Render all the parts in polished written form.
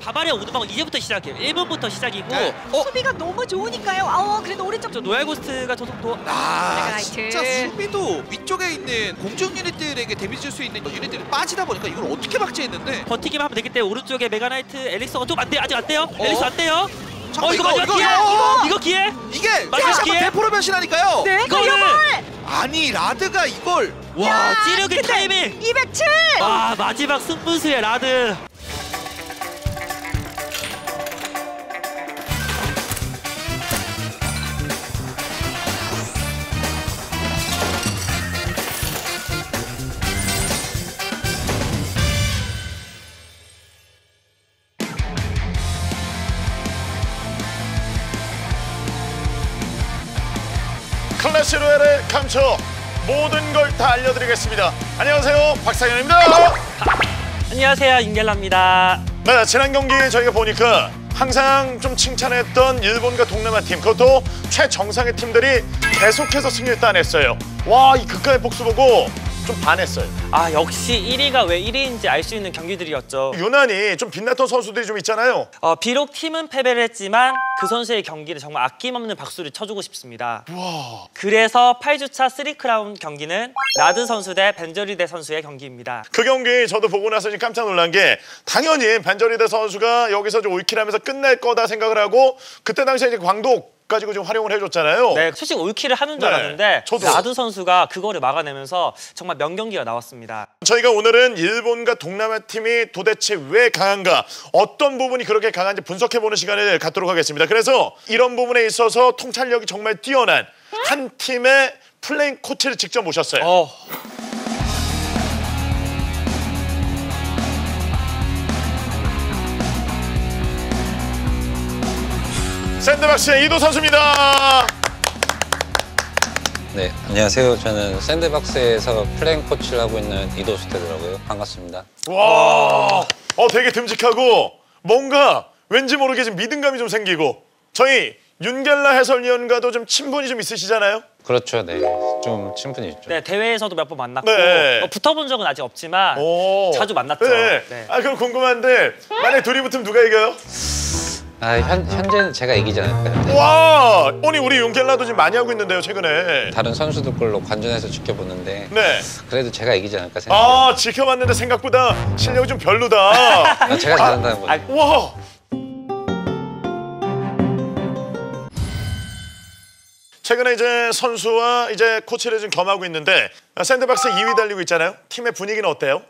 바바리아 오두막은 이제부터 시작이에요. 1분부터 시작이고 네. 수비가 너무 좋으니까요. 그래도 오른쪽 저 로얄고스트가 저 정도 메가나이트. 진짜 수비도 위쪽에 있는 공중 유닛들에게 데미지 줄 수 있는 유닛들이 빠지다 보니까 이걸 어떻게 박제했는데 버티기만 하면 되기 때문에 오른쪽에 메가나이트 엘릭서가 좀 안 돼요. 아직 안 돼요. 엘릭서 안 돼요. 잠깐만, 이거 마지막 기회. 이거 기회. 이게 마지막 다시 한번 기회. 대포로 변신하니까요. 네, 이거를 아니 라드가 이걸 와 찌르기 근데 타이밍. 207. 와 마지막 승부수의 라드. 클래시 로얄을 감춰 모든 걸 다 알려드리겠습니다. 안녕하세요, 박상현입니다. 안녕하세요, 임겔라입니다. 네, 지난 경기 저희가 보니까 항상 좀 칭찬했던 일본과 동남아 팀, 그것도 최정상의 팀들이 계속해서 승리를 따냈어요. 와, 이 극강의 복수 보고 좀 반했어요. 아 역시 1위가 왜 1위인지 알 수 있는 경기들이었죠. 유난히 좀 빛났던 선수들이 좀 있잖아요. 비록 팀은 패배를 했지만 그 선수의 경기를 정말 아낌없는 박수를 쳐주고 싶습니다. 와. 그래서 8주차 3크라운 경기는 라드 선수 대 벤저리데 선수의 경기입니다. 그 경기 저도 보고 나서 지금 깜짝 놀란 게 당연히 벤저리데 선수가 여기서 좀 올킬하면서 끝낼 거다 생각을 하고 그때 당시에 이제 광독 가지고 좀 활용을 해줬잖아요. 네, 솔직히 올킬을 하는 줄 네, 알았는데 저도. 라드 선수가 그거를 막아내면서 정말 명경기가 나왔습니다. 저희가 오늘은 일본과 동남아 팀이 도대체 왜 강한가, 어떤 부분이 그렇게 강한지 분석해보는 시간을 갖도록 하겠습니다. 그래서 이런 부분에 있어서 통찰력이 정말 뛰어난 한 팀의 플레잉 코치를 직접 모셨어요. 샌드박스의 이도 선수입니다. 네, 안녕하세요. 저는 샌드박스에서 플레잉 코치를 하고 있는 이도 스테드라고요. 반갑습니다. 와, 되게 듬직하고 뭔가 왠지 모르게 좀 믿음감이 좀 생기고 저희 윤겔라 해설위원과도 좀 친분이 좀 있으시잖아요? 그렇죠, 네. 좀 친분이 있죠. 네, 대회에서도 몇 번 만났고 네. 붙어본 적은 아직 없지만 자주 만났죠. 네. 네. 그럼 궁금한데 만약에 둘이 붙으면 누가 이겨요? 현재는 제가 이기지 않을까요? 와, 아니 우리 윤겔라도 지금 많이 하고 있는데요, 최근에. 다른 선수들 걸로 관전해서 지켜보는데 네. 그래도 제가 이기지 않을까 생각해요. 지켜봤는데 생각보다 실력이 좀 별로다. 제가 잘한다는 거죠. 와. 최근에 이제 선수와 이제 코치를 좀 겸하고 있는데 샌드박스 2위 달리고 있잖아요. 팀의 분위기는 어때요?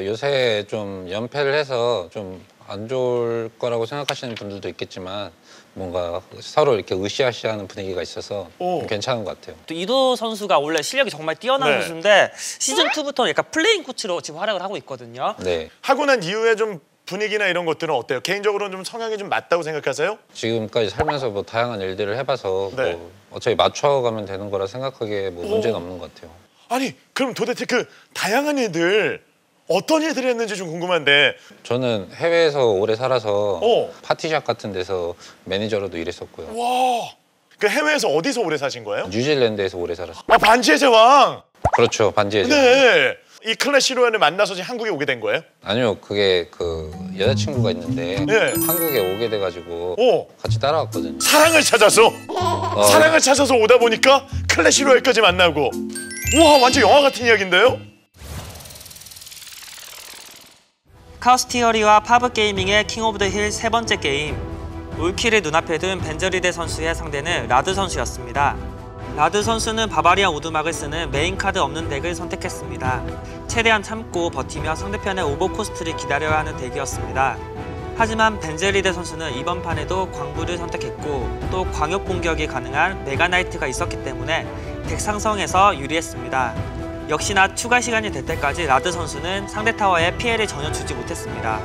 요새 좀 연패를 해서 좀 안 좋을 거라고 생각하시는 분들도 있겠지만 뭔가 서로 이렇게 으쌰으쌰하는 분위기가 있어서 괜찮은 것 같아요. 또 이도 선수가 원래 실력이 정말 뛰어난 네. 선수인데 시즌 2부터 약간 플레잉 코치로 지금 활약을 하고 있거든요. 네. 하고 난 이후에 좀 분위기나 이런 것들은 어때요? 개인적으로는 좀 성향이 좀 맞다고 생각하세요? 지금까지 살면서 뭐 다양한 일들을 해봐서 네. 뭐 어차피 맞춰가면 되는 거라 생각하기에 뭐 문제는 없는 것 같아요. 아니 그럼 도대체 그 다양한 일들 어떤 일들을 했는지 좀 궁금한데. 저는 해외에서 오래 살아서 어. 파티샵 같은 데서 매니저로도 일했었고요. 와, 그 해외에서 어디서 오래 사신 거예요? 뉴질랜드에서 오래 살았어요. 반지의 제왕. 그렇죠, 반지의 제왕. 네. 이 클래시 로얄을 만나서 지금 한국에 오게 된 거예요? 아니요, 그게 그 여자친구가 있는데 네. 한국에 오게 돼가지고 같이 따라왔거든요. 사랑을 찾아서 사랑을 찾아서 오다 보니까 클래시 로얄까지 만나고. 우와, 완전 영화 같은 이야기인데요? 카오스 티어리와 파브 게이밍의 킹 오브 더 힐 세 번째 게임. 올킬을 눈앞에 둔 벤저리데 선수의 상대는 라드 선수였습니다. 라드 선수는 바바리아 오두막을 쓰는 메인 카드 없는 덱을 선택했습니다. 최대한 참고 버티며 상대편의 오버코스트를 기다려야 하는 덱이었습니다. 하지만 벤저리데 선수는 이번 판에도 광부를 선택했고 또 광역 공격이 가능한 메가나이트가 있었기 때문에 덱 상성에서 유리했습니다. 역시나 추가 시간이 될 때까지 라드 선수는 상대 타워에 피해를 전혀 주지 못했습니다.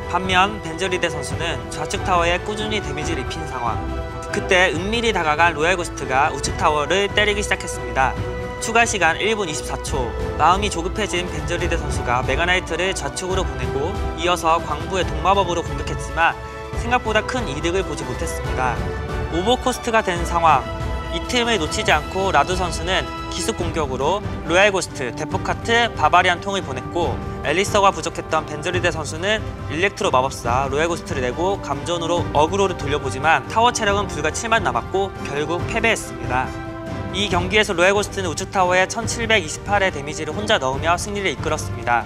반면 벤저리데 선수는 좌측 타워에 꾸준히 데미지를 입힌 상황. 그때 은밀히 다가간 로얄고스트가 우측 타워를 때리기 시작했습니다. 추가 시간 1분 24초. 마음이 조급해진 벤저리데 선수가 메가나이트를 좌측으로 보내고 이어서 광부의 동마법으로 공격했지만 생각보다 큰 이득을 보지 못했습니다. 오버코스트가 된 상황. 이 틈을 놓치지 않고 라드 선수는 기습 공격으로 로얄 고스트, 데프카트, 바바리안 통을 보냈고 앨리서가 부족했던 벤저리데 선수는 일렉트로 마법사, 로얄 고스트를 내고 감전으로 어그로를 돌려보지만 타워 체력은 불과 7만 남았고 결국 패배했습니다. 이 경기에서 로얄 고스트는 우측타워에 1728의 데미지를 혼자 넣으며 승리를 이끌었습니다.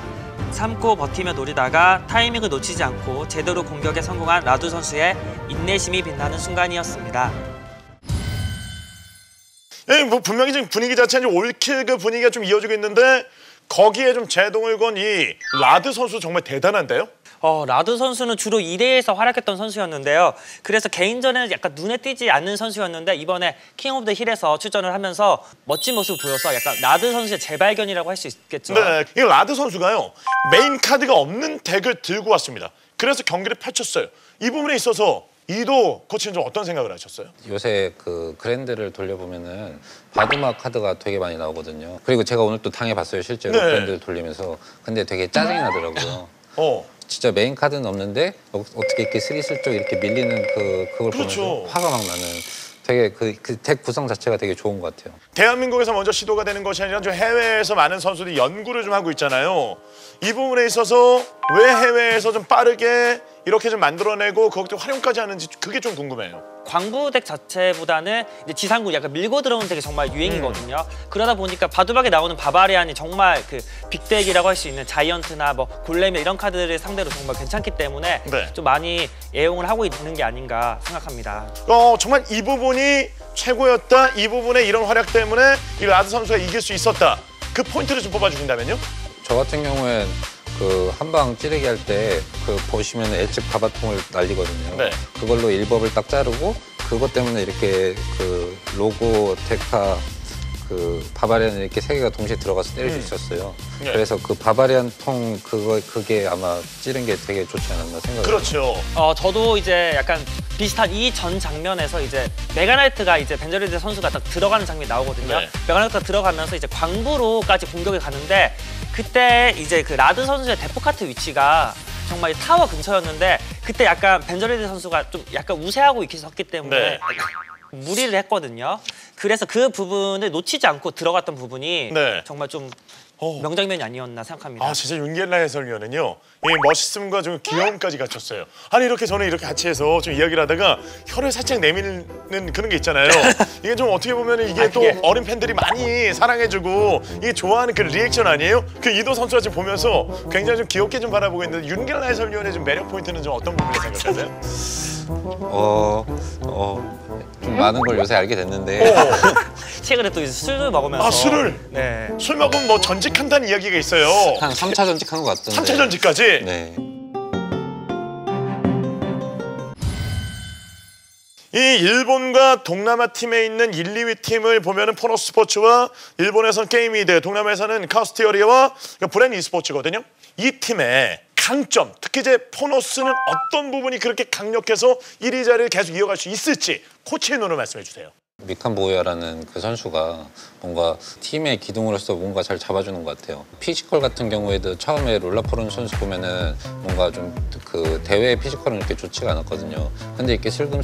참고 버티며 노리다가 타이밍을 놓치지 않고 제대로 공격에 성공한 라두 선수의 인내심이 빛나는 순간이었습니다. 예, 뭐 분명히 지금 분위기 자체는 올킬 그 분위기가 좀 이어지고 있는데 거기에 좀 제동을 건 이 라드 선수 정말 대단한데요? 라드 선수는 주로 2대에서 활약했던 선수였는데요. 그래서 개인전에는 약간 눈에 띄지 않는 선수였는데 이번에 킹 오브 더 힐에서 출전을 하면서 멋진 모습을 보여서 약간 라드 선수의 재발견이라고 할 수 있겠죠. 네, 이 라드 선수가요. 메인 카드가 없는 덱을 들고 왔습니다. 그래서 경기를 펼쳤어요. 이 부분에 있어서 이도 코치는 좀 어떤 생각을 하셨어요? 요새 그 그랜드를 돌려보면은 바두마 카드가 되게 많이 나오거든요. 그리고 제가 오늘 또 당해봤어요, 실제로. 네. 그랜드를 돌리면서. 근데 되게 짜증이 나더라고요. 진짜 메인 카드는 없는데 어떻게 이렇게 스리슬쩍 이렇게 밀리는 그걸 그렇죠. 보면서 화가 막 나는, 되게 그 덱 구성 자체가 되게 좋은 것 같아요. 대한민국에서 먼저 시도가 되는 것이 아니라 좀 해외에서 많은 선수들이 연구를 좀 하고 있잖아요. 이 부분에 있어서 왜 해외에서 좀 빠르게 이렇게 좀 만들어내고 그것도 활용까지 하는지 그게 좀 궁금해요. 광부 덱 자체보다는 이제 지상군 약간 밀고 들어오는 덱이 정말 유행이거든요. 그러다 보니까 바두박에 나오는 바바리안이 정말 그 빅덱이라고 할 수 있는 자이언트나 뭐 골렘 이런 카드를 상대로 정말 괜찮기 때문에 네. 좀 많이 애용을 하고 있는 게 아닌가 생각합니다. 정말 이 부분이 최고였다. 이 부분에 이런 활약 때문에 이 라드 선수가 이길 수 있었다. 그 포인트를 좀 뽑아주신다면요? 저 같은 경우엔 그 한방 찌르기 할 때 그 보시면 엣지 바바통을 날리거든요. 네. 그걸로 1법을 딱 자르고 그것 때문에 이렇게 그 로고, 데카, 그 바바리안 이렇게 세 개가 동시에 들어가서 때릴 수 있었어요. 네. 그래서 그 바바리안 통 그게 아마 찌른 게 되게 좋지 않았나 생각해요. 그렇죠. 저도 이제 약간 비슷한 이 전 장면에서 이제 메가나이트가 이제 벤저리드 선수가 딱 들어가는 장면이 나오거든요. 네. 메가나이트가 들어가면서 이제 광부로까지 공격이 가는데 그때 이제 그 라드 선수의 데프카트 위치가 정말 타워 근처였는데 그때 약간 벤저리드 선수가 좀 약간 우세하고 있었기 때문에 네. 무리를 했거든요. 그래서 그 부분을 놓치지 않고 들어갔던 부분이 네. 정말 좀 명장면이 아니었나 생각합니다. 아 진짜 윤길라 해설위원은요 이 멋있음과 좀 귀여움까지 갖췄어요. 아니 이렇게 저는 이렇게 같이 해서 좀 이야기를 하다가 혀를 살짝 내미는 그런 게 있잖아요. 이게 좀 어떻게 보면 이게 또 그게- 어린 팬들이 많이 사랑해주고 이게 좋아하는 그 리액션 아니에요? 그 이도 선수가 지금 보면서 굉장히 좀 귀엽게 좀 바라보고 있는데 윤길라 해설위원의 좀 매력 포인트는 좀 어떤 부분을 생각하세요? 좀 많은 걸 요새 알게 됐는데 최근에 또 이제 술을 먹으면서 아 술을? 네. 술 먹으면 뭐 전직한다는 이야기가 있어요. 한 3차 전직한 것 같던데. 3차 전직까지? 네. 이 일본과 동남아 팀에 있는 1, 2위 팀을 보면은 포노스포츠와 일본에서는 게임이드, 동남아에서는 카우스티어리와 브랜 e스포츠거든요. 이 팀의 강점, 특히 이제 포노스는 어떤 부분이 그렇게 강력해서 1위 자리를 계속 이어갈 수 있을지 코치의 눈으로 말씀해 주세요. 미칸 보야라는 그 선수가 뭔가 팀의 기둥으로서 뭔가 잘 잡아주는 것 같아요. 피지컬 같은 경우에도 처음에 롤라포른 선수 보면은 뭔가 좀 그 대회 피지컬은 이렇게 좋지가 않았거든요. 근데 이렇게 슬금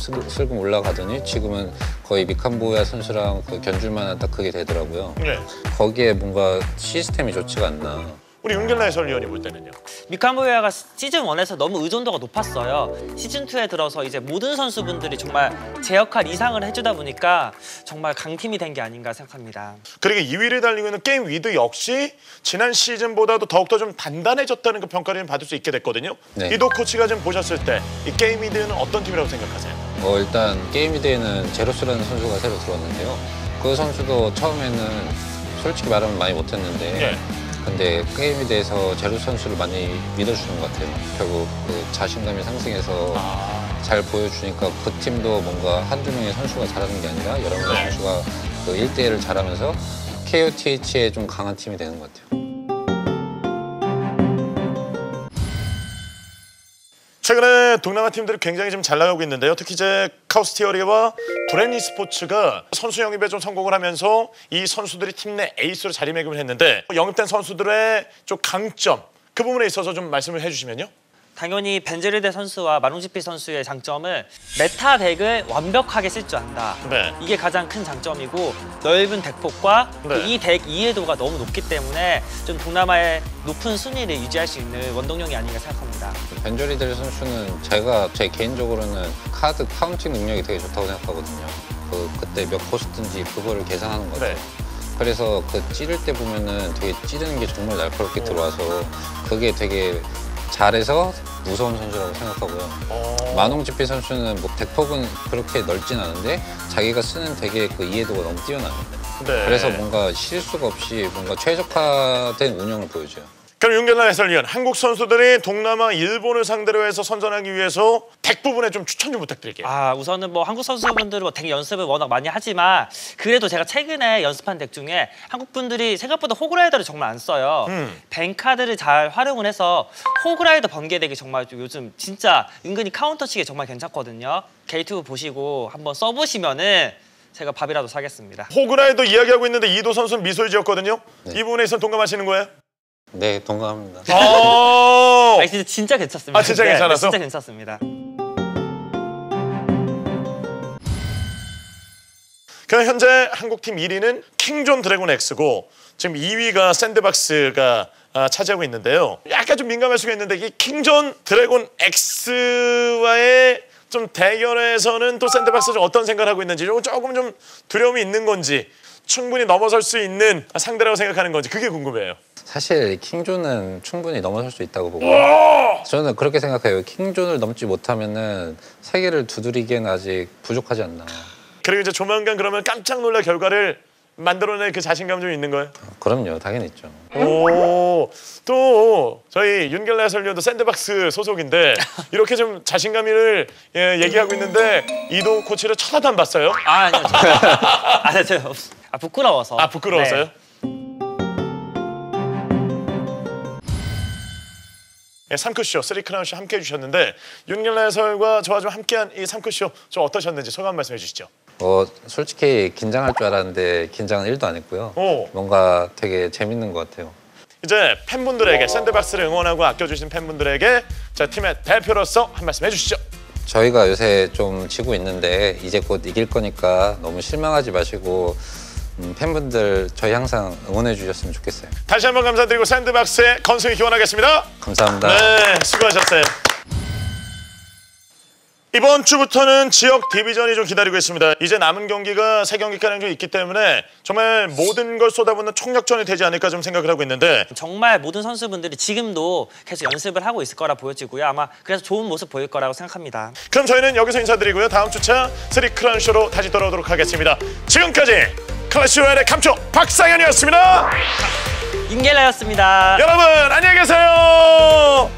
올라가더니 지금은 거의 미칸 보야 선수랑 그 견줄만한 딱 그게 되더라고요. 네. 거기에 뭔가 시스템이 좋지가 않나. 우리 윤길라 해설위원이 볼 때는요. 미칸보야가 시즌 1에서 너무 의존도가 높았어요. 시즌 2에 들어서 이제 모든 선수분들이 정말 제 역할 이상을 해주다 보니까 정말 강팀이 된 게 아닌가 생각합니다. 그리고 2위를 달리고 있는 게임 위드 역시 지난 시즌보다도 더욱더 좀 단단해졌다는 그 평가를 좀 받을 수 있게 됐거든요. 네. 이도 코치가 좀 보셨을 때 이 게임 위드는 어떤 팀이라고 생각하세요? 일단 게임위드에는 제로스라는 선수가 새로 들어왔는데요. 그 선수도 처음에는 솔직히 말하면 많이 못했는데 네. 근데 게임에 대해서 제로 선수를 많이 믿어주는 것 같아요. 결국 그 자신감이 상승해서 잘 보여주니까 그 팀도 뭔가 한두 명의 선수가 잘하는 게 아니라 여러 명의 선수가 그 1대1을 잘하면서 KOTH에 좀 강한 팀이 되는 것 같아요. 최근에 동남아 팀들이 굉장히 좀 잘 나가고 있는데요. 특히 이제 카우스티어리와 브랜 e스포츠가 선수 영입에 좀 성공을 하면서 이 선수들이 팀 내 에이스로 자리매김을 했는데 영입된 선수들의 좀 강점 그 부분에 있어서 좀 말씀을 해주시면요. 당연히 벤제르데 선수와 마룽지피 선수의 장점은 메타 덱을 완벽하게 쓸 줄 안다. 네. 이게 가장 큰 장점이고 넓은 덱폭과 네. 이 덱 이해도가 너무 높기 때문에 좀 동남아의 높은 순위를 유지할 수 있는 원동력이 아닌가 생각합니다. 벤저리델 선수는 제 개인적으로는 카드 카운팅 능력이 되게 좋다고 생각하거든요. 그때 몇 코스트인지 그거를 계산하는 거죠. 네. 그래서 그 찌를 때 보면은 되게 찌르는 게 정말 날카롭게 들어와서 그게 되게 잘해서 무서운 선수라고 생각하고요. 마농지피 선수는 뭐 덱폭은 그렇게 넓진 않은데 자기가 쓰는 덱의 그 이해도가 너무 뛰어나요. 네. 그래서 뭔가 실수가 없이 뭔가 최적화된 운영을 보여줘요. 그럼 윤결란 해설위원, 한국 선수들이 동남아 일본을 상대로 해서 선전하기 위해서 덱 부분에 좀 추천 좀 부탁드릴게요. 우선은 뭐 한국 선수분들은 뭐 덱 연습을 워낙 많이 하지만 그래도 제가 최근에 연습한 덱 중에 한국 분들이 생각보다 호그라이더를 정말 안 써요. 뱅카드를 잘 활용을 해서 호그라이더 번개 덱이 정말 요즘 진짜 은근히 카운터 치기 정말 괜찮거든요. 게이트 보시고 한번 써보시면은 제가 밥이라도 사겠습니다. 호그라이더 이야기하고 있는데 이도 선수는 미소를 지었거든요. 네. 이 부분에 있어서 동감하시는 거예요? 네, 동감합니다. 아니, 진짜 괜찮습니다. 진짜 네, 괜찮았어? 진짜 괜찮습니다. 그럼 현재 한국팀 1위는 킹존 드래곤 X고 지금 2위가 샌드박스가 차지하고 있는데요. 약간 좀 민감할 수가 있는데 이 킹존 드래곤 X와의 좀 대결에서는 또 샌드박스가 어떤 생각을 하고 있는지 조금 좀 두려움이 있는 건지 충분히 넘어설 수 있는 상대라고 생각하는 건지 그게 궁금해요. 사실 킹존은 충분히 넘어설 수 있다고 보고 저는 그렇게 생각해요. 킹존을 넘지 못하면은 세계를 두드리기에는 아직 부족하지 않나. 그리고 이제 조만간 그러면 깜짝 놀랄 결과를 만들어낼 그 자신감 좀 있는 거예요? 그럼요, 당연히 있죠. 오, 또 저희 윤결란 해설위원도 샌드박스 소속인데 이렇게 좀 자신감을 얘기하고 있는데 이동 코치를 쳐다도 안 봤어요? 아니요. 부끄러워서. 부끄러워서요? 네. 네, 3크쇼, 3크라운쇼 함께 해주셨는데 윤결란 해설과 저와 좀 함께한 이 3크쇼 좀 어떠셨는지 소감 한 말씀 해주시죠. 솔직히 긴장할 줄 알았는데 긴장은 1도 안 했고요. 뭔가 되게 재밌는 것 같아요. 이제 팬분들에게 샌드박스를 응원하고 아껴주신 팬분들에게 자 팀의 대표로서 한 말씀 해주시죠. 저희가 요새 좀 지고 있는데 이제 곧 이길 거니까 너무 실망하지 마시고 팬분들 저희 항상 응원해 주셨으면 좋겠어요. 다시 한번 감사드리고 샌드박스의 건승을 기원하겠습니다. 감사합니다. 네, 수고하셨어요. 이번 주부터는 지역 디비전이 좀 기다리고 있습니다. 이제 남은 경기가 3경기가량 좀 있기 때문에 정말 모든 걸 쏟아붓는 총력전이 되지 않을까 좀 생각을 하고 있는데 정말 모든 선수분들이 지금도 계속 연습을 하고 있을 거라 보여지고요. 아마 그래서 좋은 모습 보일 거라고 생각합니다. 그럼 저희는 여기서 인사드리고요. 다음 주차 3크라운쇼로 다시 돌아오도록 하겠습니다. 지금까지 클래시 로얄의 감초 박상현이었습니다. 윤겔라였습니다. 여러분 안녕히 계세요.